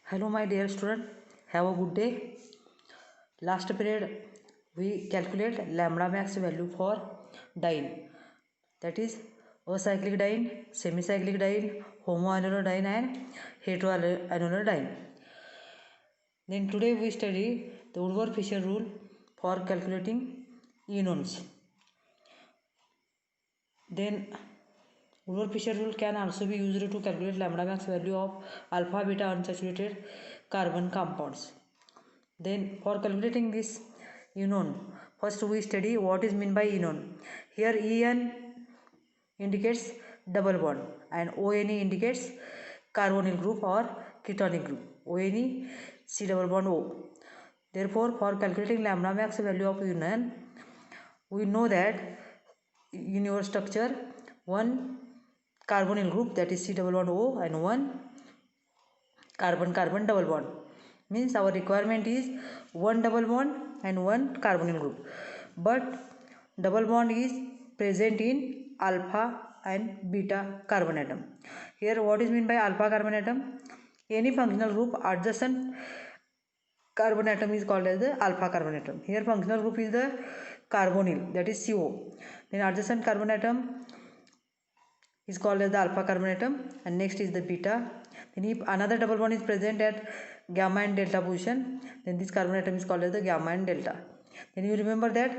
Hello, my dear student. Have a good day. Last period, we calculate lambda max value for diene. That is acyclic diene, semicyclic diene, homoannular diene, and heteroannular diene. Then today we study the Woodward-Fisher rule for calculating enons. Then Woodward-Fisher rule can also be used to calculate lambda max value of alpha beta unsaturated carbon compounds. Then for calculating this enon, first we study what is meant by enon. Here En indicates double bond and ONe indicates carbonyl group or ketonic group. ONe C double bond O. Therefore, for calculating lambda max value of enon, we know that in your structure one carbonyl group, that is C double bond O, and one carbon double bond, means our requirement is one double bond and one carbonyl group, but double bond is present in alpha and beta carbon atom. Here what is meant by alpha carbon atom? Any functional group adjacent carbon atom is called as the alpha carbon atom. Here functional group is the carbonyl, that is CO. Then adjacent carbon atom is called as the alpha carbon atom, and next is the beta. Then if another double bond is present at gamma and delta position, then this carbon atom is called as the gamma and delta. Then you remember that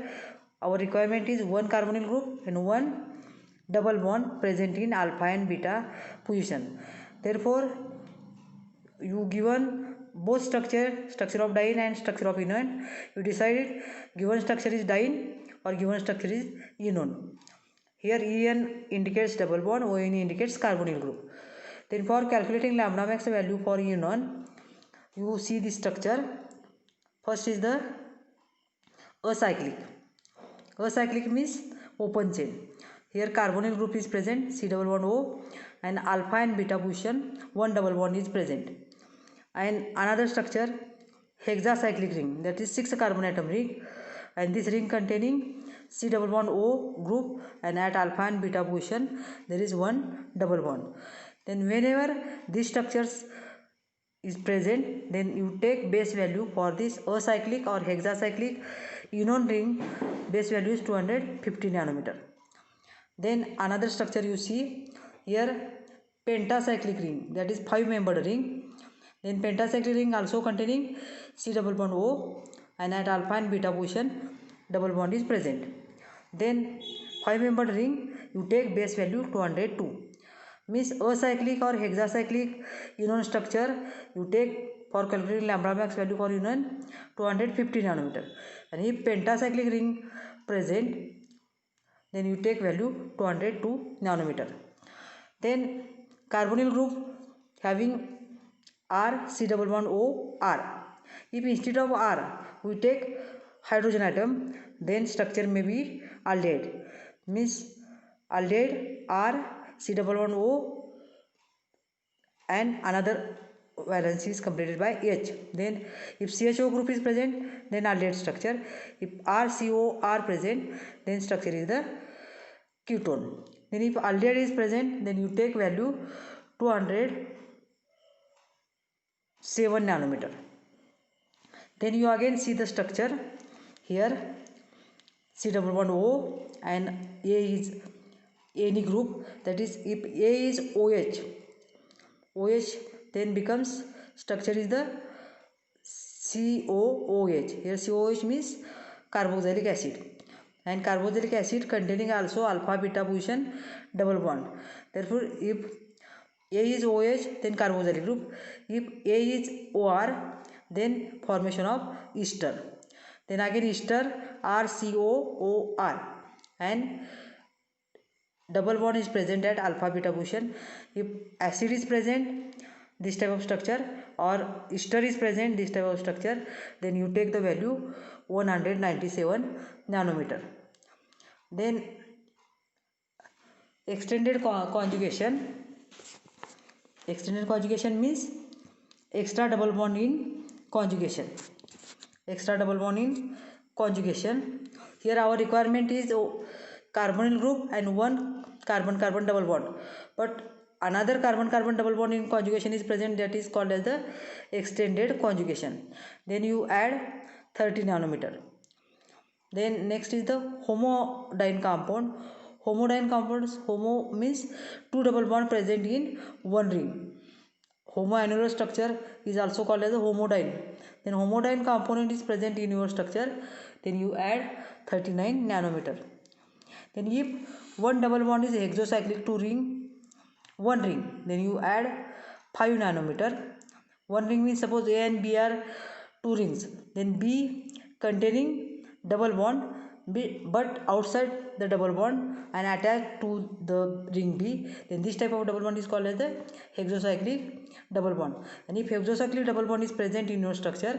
our requirement is one carbonyl group and one double bond present in alpha and beta position. Therefore, you given both structure of diene and structure of enon, you decided given structure is diene or given structure is enon. Here En indicates double bond, On indicates carbonyl group. Then for calculating lambda max value for enon, you see the structure. First is the acyclic. Acyclic means open chain. Here carbonyl group is present, C double bond O, and alpha and beta position one double bond is present. And another structure, hexacyclic ring, that is 6 carbon atom ring, and this ring containing C double bond O group, and at alpha and beta position there is one double bond. Then whenever these structures is present, then you take base value for this acyclic or hexacyclic enon ring. Base value is 250 nanometer. Then another structure you see here, pentacyclic ring, that is 5-membered ring. Then pentacyclic ring also containing C double bond O, and at alpha and beta position double bond is present. Then 5-membered ring, you take base value 202. Means acyclic or hexacyclic enon structure you take for calculating lambda max value for enon 250 nanometer. And if pentacyclic ring present, then you take value 202 nanometer. Then carbonyl group having R C double bond O R. If instead of R we take hydrogen atom, then structure may be aldehyde. Means aldehyde R C double bond O and another valence is completed by H. Then if CHO group is present, then aldehyde structure. If RCO are present, then structure is the ketone. Then if aldehyde is present, then you take value 207 nanometer. Then you again see the structure. Here C double bond O and A is any group, that is if A is OH then becomes structure is the COOH. Here COOH means carboxylic acid, and carboxylic acid containing also alpha beta position double bond. Therefore if A is OH, then carboxylic group. If A is OR, then formation of ester. Then again ester RCOOR, and double bond is present at alpha beta position. If acid is present, this type of structure, or ester is present, this type of structure, then you take the value 197 nanometer. Then extended conjugation. Extended conjugation means extra double bond in conjugation. Extra double bond in conjugation. Here our requirement is carbonyl group and one carbon double bond, but another carbon-carbon double bond in conjugation is present, that is called as the extended conjugation. Then you add 30 nanometer. Then next is the homodiene compound. Homodiene compounds, homo means two double bond present in one ring. Homoannular structure is also called as a homodiene. Then homodiene component is present in your structure. Then you add 39 nanometer. Then if one double bond is hexacyclic to one ring, then you add 5 nanometer. One ring means suppose A and B are two rings. Then B containing double bond, but outside the double bond and attached to the ring B. Then this type of double bond is called as the hexacyclic double bond. And if hexacyclic double bond is present in your structure,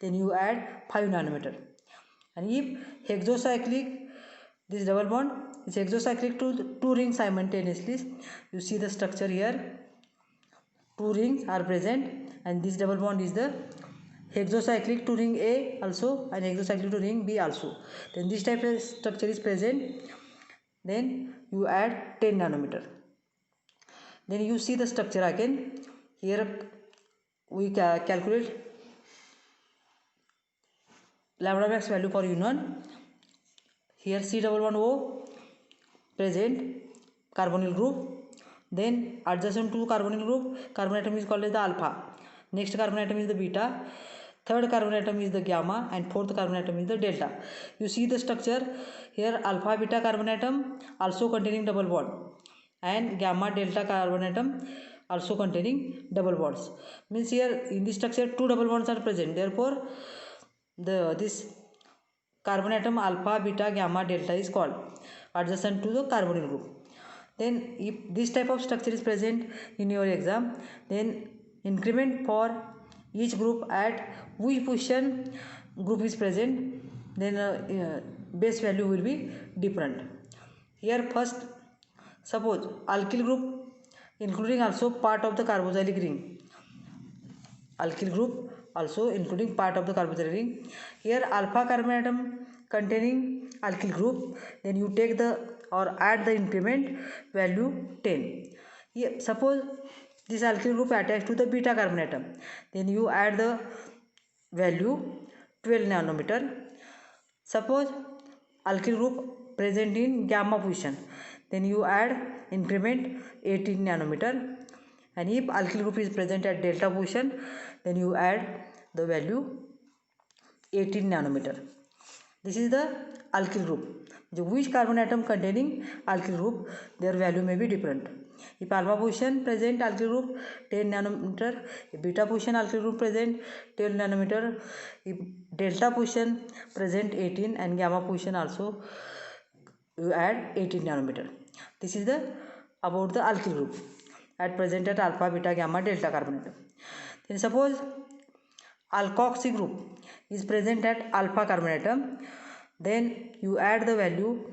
then you add 5 nanometer. And if hexacyclic, this double bond is hexacyclic to two rings simultaneously, you see the structure here, two rings are present, and this double bond is the hexacyclic to ring A also and hexacyclic to ring B also. Then this type of structure is present, then you add 10 nanometer. Then you see the structure again. Here we calculate lambda max value for union. Here C double bond O present carbonyl group. Then adjacent to carbonyl group, carbon atom is called as the alpha. Next carbon atom is the beta. Third carbon atom is the gamma, and fourth carbon atom is the delta. You see the structure here, alpha beta carbon atom also containing double bond, and gamma delta carbon atom also containing double bonds. Means here in this structure two double bonds are present. Therefore, this carbon atom alpha beta gamma delta is called adjacent to the carbonyl group. Then if this type of structure is present in your exam, then increment for each group at which position group is present, then base value will be different. Here first, suppose alkyl group including also part of the carboxylic ring. Alkyl group also including part of the carboxylic ring. Here alpha carbon atom containing alkyl group, then you take the or add the increment value 10. Here suppose this alkyl group attached to the beta carbon atom, then you add the value 12 nanometer. Suppose alkyl group present in gamma position, then you add increment 18 nanometer. And if alkyl group is present at delta position, then you add the value 18 nanometer. This is the alkyl group. Which carbon atom containing alkyl group, their value may be different. If alpha position present alkyl group 10 nanometer, if beta position alkyl group present 12 nanometer, if delta position present 18 and gamma position also you add 18 nanometer. This is the about the alkyl group at present at alpha beta gamma delta carbon atom. Then suppose alkoxy group is present at alpha carbon atom, then you add the value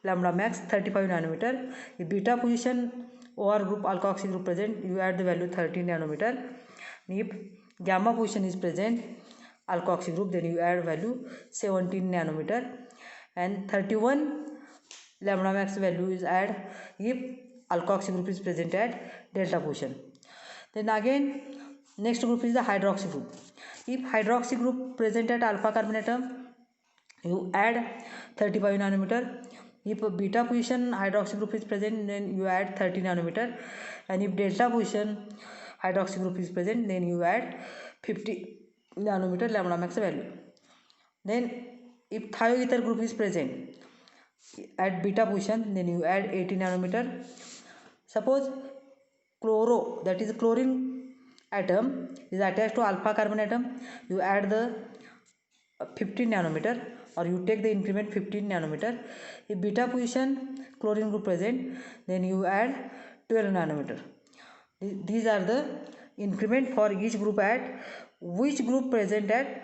lambda max 35 nanometer. If beta position OR group alkoxy group present, you add the value 13 nanometer. If gamma position is present alkoxy group, then you add value 17 nanometer, and 31 lambda max value is add if alkoxy group is present at delta position. Then again next group is the hydroxy group. If hydroxy group present at alpha carbon atom, you add 35 nanometer. If beta position hydroxy group is present, then you add 30 nanometer. And if delta position hydroxy group is present, then you add 50 nanometer lambda max value. Then if thioether group is present at beta position, then you add 80 nanometer. Suppose chloro, that is chlorine atom, is attached to alpha carbon atom, you add the 15 nanometer, or you take the increment 15 nanometer. If beta position chlorine group present, then you add 12 nanometer. These are the increment for each group at which group present at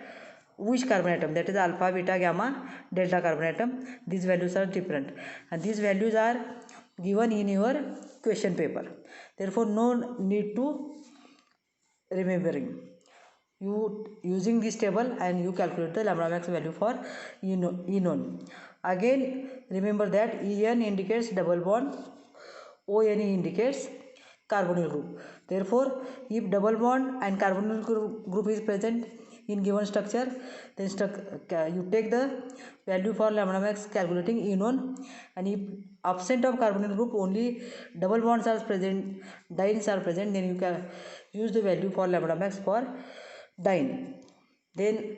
which carbon atom, that is alpha beta gamma delta carbon atom. These values are different, and these values are given in your question paper. Therefore no need to remembering. You using this table and you calculate the lambda max value for enone. Again remember that En indicates double bond, One indicates carbonyl group. Therefore, if double bond and carbonyl group is present in given structure, then you take the value for lambda max calculating enone, and if absent of carbonyl group only double bonds are present, dienes are present, then you can use the value for lambda max for diene. Then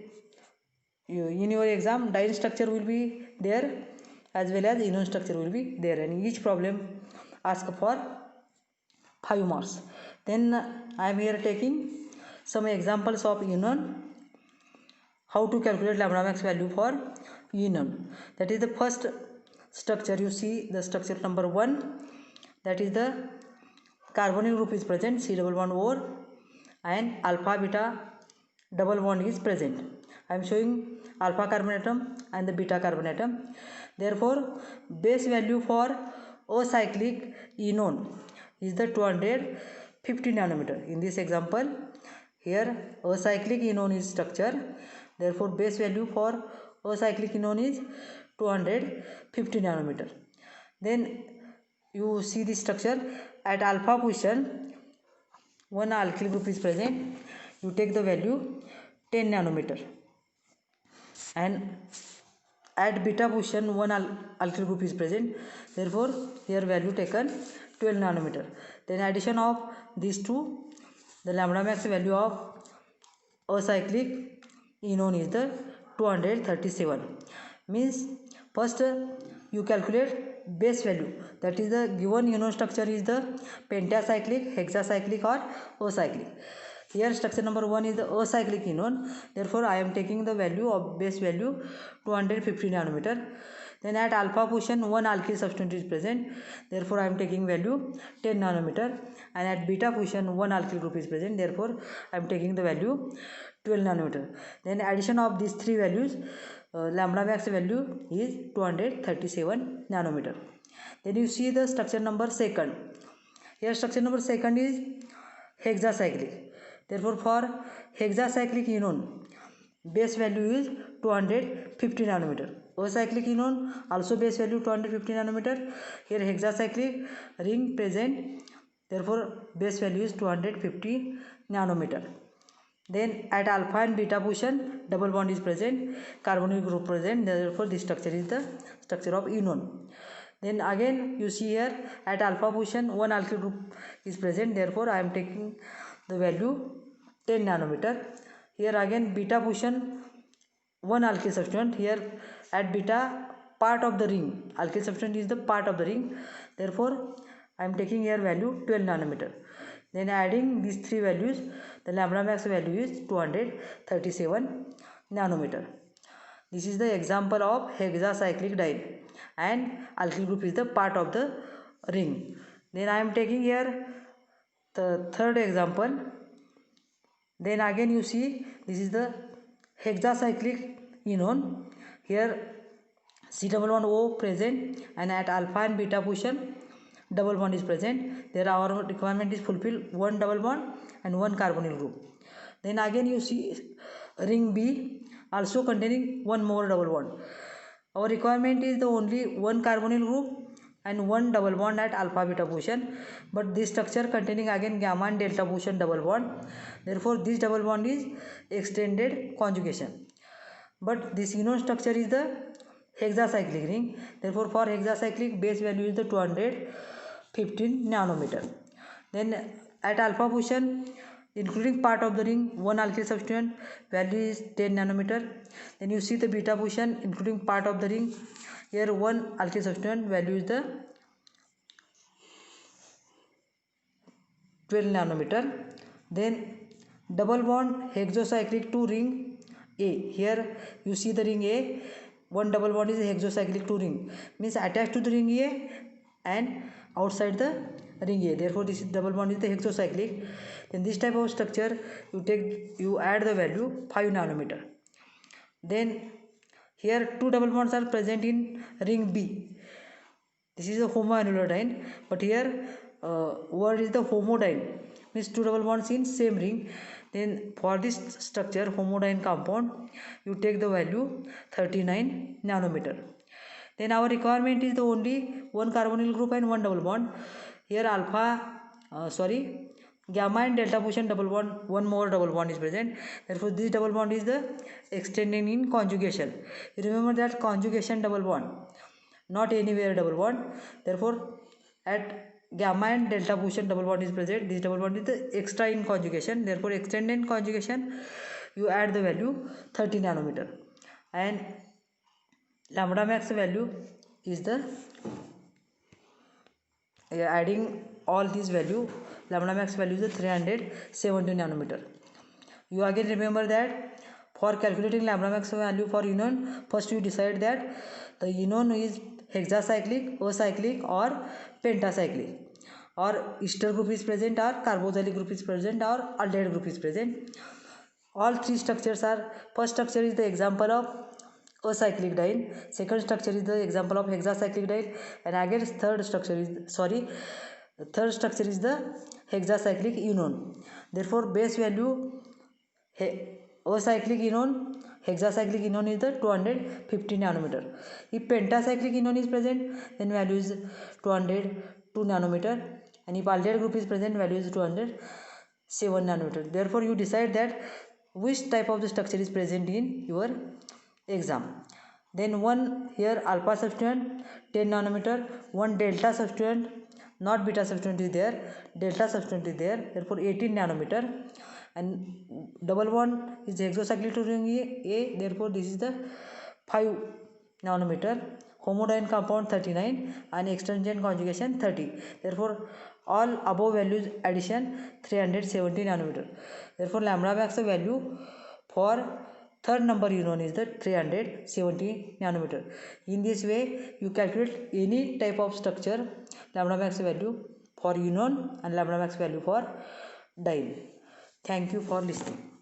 in your exam diene structure will be there as well as enone structure will be there, and each problem ask for 5 marks. Then I am here taking some examples of enone, how to calculate lambda max value for enone. That is the first structure. You see the structure number 1, that is the carbonyl group is present, C double bond O, and alpha beta double bond is present. I am showing alpha carbon atom and the beta carbon atom. Therefore, base value for acyclic enone is the 250 nanometer. In this example, here acyclic enone is structure. Therefore, base value for acyclic enone is 250 nanometer. Then you see the structure at alpha position, one alkyl group is present. You take the value 10 nanometer, and at beta position one alkyl group is present. Therefore, here value taken 12 nanometer. Then addition of these two, the lambda max value of acyclic enone is the 237. Means first you calculate base value, that is the given enone structure is the pentacyclic, hexacyclic or acyclic. Here structure number 1 is the acyclic enone. Therefore, I am taking the value of base value 250 nanometer. Then at alpha position one alkyl substance is present. Therefore, I am taking value 10 nanometer, and at beta position one alkyl group is present. Therefore, I am taking the value 12 nanometer. Then addition of these three values, lambda max value is 237 nanometer. Then you see the structure number 2. Here structure number 2 is hexacyclic. Therefore, for hexacyclic enone, base value is 250 nanometer. Acyclic enone also base value 250 nanometer. Here hexacyclic ring present. Therefore, base value is 250 nanometer. Then at alpha and beta position double bond is present, carbonyl group present. Therefore, this structure is the structure of enone. Then again you see here at alpha position one alkyl group is present. Therefore, I am taking the value 10 nanometer. Here again beta position one alkyl substituent. Here at beta part of the ring, alkyl substituent is the part of the ring. Therefore, I am taking here value 12 nanometer. Then adding these three values, the lambda max value is 237 nanometer. This is the example of hexacyclic diene, and alkyl group is the part of the ring. Then I am taking here the third example. Then again you see this is the hexacyclic enone. Here C double bond O present, and at alpha and beta position double bond is present. There our requirement is fulfilled, one double bond and one carbonyl group. Then again you see ring B also containing one more double bond. Our requirement is the only one carbonyl group and one double bond at alpha beta position, but this structure containing again gamma and delta position double bond. Therefore, this double bond is extended conjugation. But this enone structure is the hexacyclic ring. Therefore, for hexacyclic base value is the 215 nanometer. Then at alpha position including part of the ring one alkyl substituent, value is 10 nanometer. Then you see the beta position including part of the ring, here one alkyl substituent, value is the 12 nanometer. Then double bond hexocyclic to ring A. Here you see the ring A, one double bond is hexocyclic to ring, means attached to the ring A and outside the ring A. Therefore, this double bond is the hexocyclic. Then this type of structure you add the value 5 nanometer. Then here two double bonds are present in ring B. This is a homoannular diene, but here word is the homodiene, means two double bonds in same ring. Then for this structure homodiene compound you take the value 39 nanometer. Then our requirement is the only one carbonyl group and one double bond. Here alpha gamma and delta position double bond, one more double bond is present. Therefore this double bond is the extending in conjugation. Remember that conjugation double bond, not anywhere double bond. Therefore at gamma and delta position double bond is present. This double bond is the extra in conjugation. Therefore extend in conjugation, you add the value 30 nanometer, and lambda max value is the adding all these value, lambda max value is the 370 nanometer. You again remember that for calculating lambda max value for enone, first you decide that the enone is hexacyclic, acyclic or pentacyclic, or ester group is present or carboxylic group is present or aldehyde group is present. All three structures are, first structure is the example of acyclic diene, second structure is the example of hexacyclic diene, and again third structure is the hexacyclic enone. Therefore base value acyclic enone, hexacyclic enone is the 250 nanometer. If pentacyclic enone is present, then value is 202 nanometer, and if aldehyde group is present, value is 207 nanometer. Therefore you decide that which type of the structure is present in your exam. Then one here alpha substituent 10 nanometer, one delta substituent, not beta substituent is there, delta substituent is there, therefore 18 nanometer, and double bond is hexacyclic to ring A, therefore this is the 5 nanometer, homodiene compound 39, and extended conjugation 30. Therefore all above values addition 370 nanometer. Therefore lambda max value for third number enone is the 370 nanometer. In this way you calculate any type of structure lambda max value for enone and lambda max value for diene. Thank you for listening.